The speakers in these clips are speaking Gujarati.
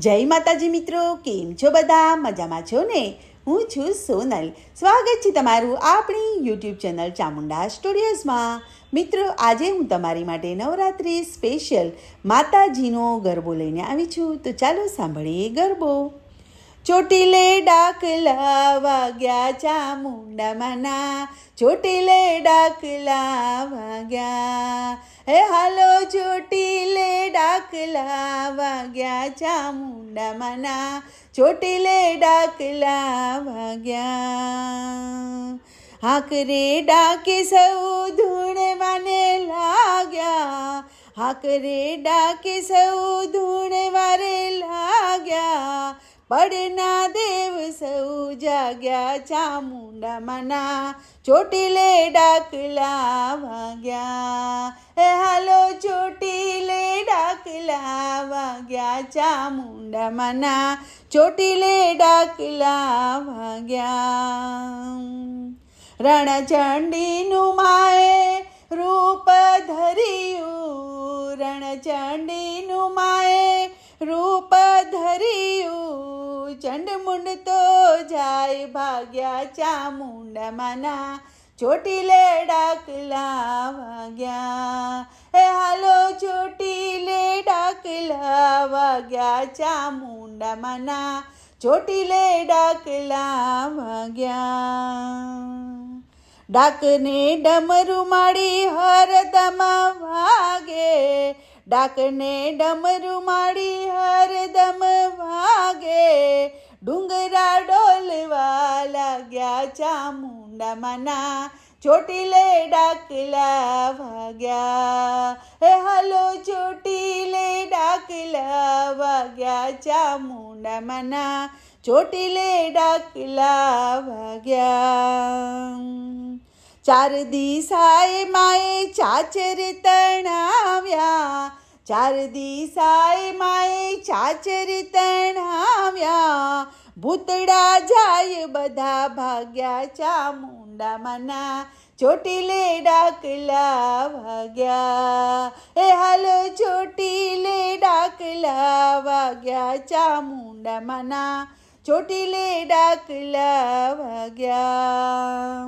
જય માતાજી મિત્રો, કેમ છો બધા? મજામાં છો ને? હું છું સોનલ. સ્વાગત છે તમારું આપણી યુટ્યુબ ચેનલ ચામુંડા સ્ટુડિયોઝમાં. મિત્રો, આજે હું તમારી માટે નવરાત્રિ સ્પેશિયલ માતાજીનો ગરબો લઈને આવી છું. તો ચાલો સાંભળીએ ગરબો. ચોટીલે ડાકલા વાગ્યા ચામુંડામાંના, ચોટીલે ડાકલા વાગ્યા, હે હાલો ચોટીલે ડાકલા વાગ્યા ચામુંડામાંના, ચોટીલે ડાકલા વાગ્યા. હાકરે ડાકે સૌ ધૂણવાને લાગ્યા, હાકરે ડાકે સૌ ધૂણવારે લાગ્યા, પડના દેવ સૌ જાગ્યા ચામુંડામાંના, ચોટીલે ડાકલા વાગ્યા, હે હાલો ચોટીલે ડાકલા વાગ્યા ચામુંડામાંના, ચોટીલે ડાકલા વાગ્યા. રણચંડીનું માએ રૂપ ધર્યું, રણચંડીનું માએ રૂપ ધર્યું, ચંડમુંડ તો જાય ભાગ્યા ચામુંડામાંના, ચોટીલે ડાકલા વાગ્યા, હે હાલો ચોટીલે ડાકલા વાગ્યા ચામુંડામાંના, ચોટીલે ડાકલા વાગ્યા. ડાકને ડમરુ માડી હરદમ વાગે, ડાકને ડમરુ માડી હરદમ વાગે, ડુંગરા ડોલવા લાગ્યા ચામુંડામાંના, ચોટીલે ડાકલા વાગ્યા, હે હાલો ચોટીલે ડાકલા વાગ્યા ચામુંડામાંના, ચોટીલે ડાકલા વાગ્યા. ચાર દિશાએ માએ ચાચર તણાવ્યા, ચાર દિશાએ માએ ચાચર તણાવ્યા, ભૂતડા જાય બધા ભાગ્યા ચામુંડામાંના, ચોટીલે ડાકલા વાગ્યા, હે હાલો ચોટીલે ડાકલા વાગ્યા ચામુંડામાંના, ચોટીલે ડાકલા વાગ્યા.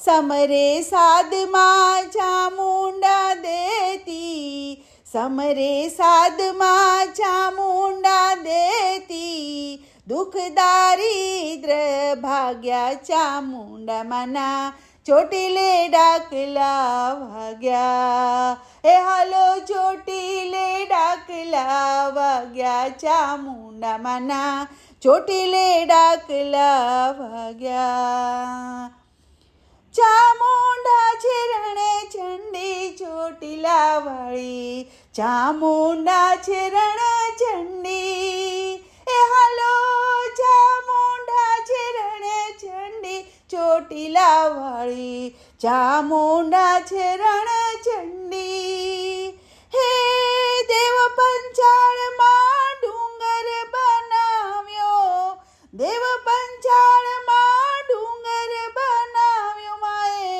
સમરે સાદમાં ચામુંડા દેતી, સમરે સાદમાં ચામુંડા દેતી, દુઃખ દારિદ્ર ભાગ્યા ચામુંડામાંના, ચોટીલે ડાકલા વાગ્યા, હે હાલો ચોટીલે ડાકલા વાગ્યા ચામુંડામાંના, ચોટીલે ડાકલા વાગ્યા. ચામુંડા છે રણે ચંડી ચોટીલા વાળી, ચામુંડા છે રણ ચંડી, એ હાલો ચામુંડા છે રણે ચંડી ચોટીલા વાળી, ચામુંડા છે રણ ચંડી. હે દેવ પંચાળમાં ડુંગર બનાવ્યો, દેવ પંચાળમાં ડુંગર બનાવ્યો, માએ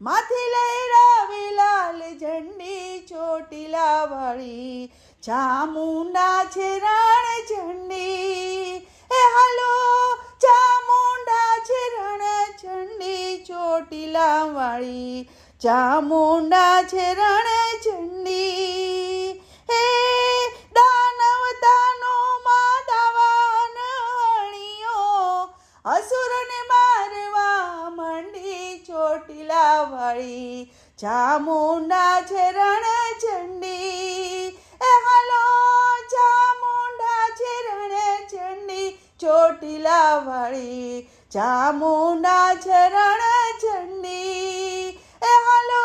માથે લહેરાવી લાલ ઝંડી ચોટીલા વાળી, ચામુંડા છે રણ ચંડી, હે હાલો ચામુંડા છે રણ ચંડી ચોટીલા વાળી, ચામુંડા છે રણ ચંડી. હે દાનવ દાનોમાં દાવાન હણિયો, અસુરને મારવા મંડી ચોટીલા વાળી, ચામુંડા છે રણ ચંડી, એ હાલો ચામુંડા છે રણ ચંડી ચોટીલા વાળી, ચામુંડા છે રણ ચંડી, એ હાલો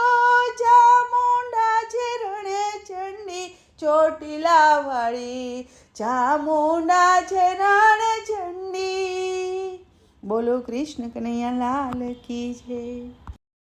ચામુંડા છે રણ ચંડી ચોટીલા વાળી, ચામુંડા છે રણ ચંડી. બોલો કૃષ્ણ કનૈયા લાલ કી જય.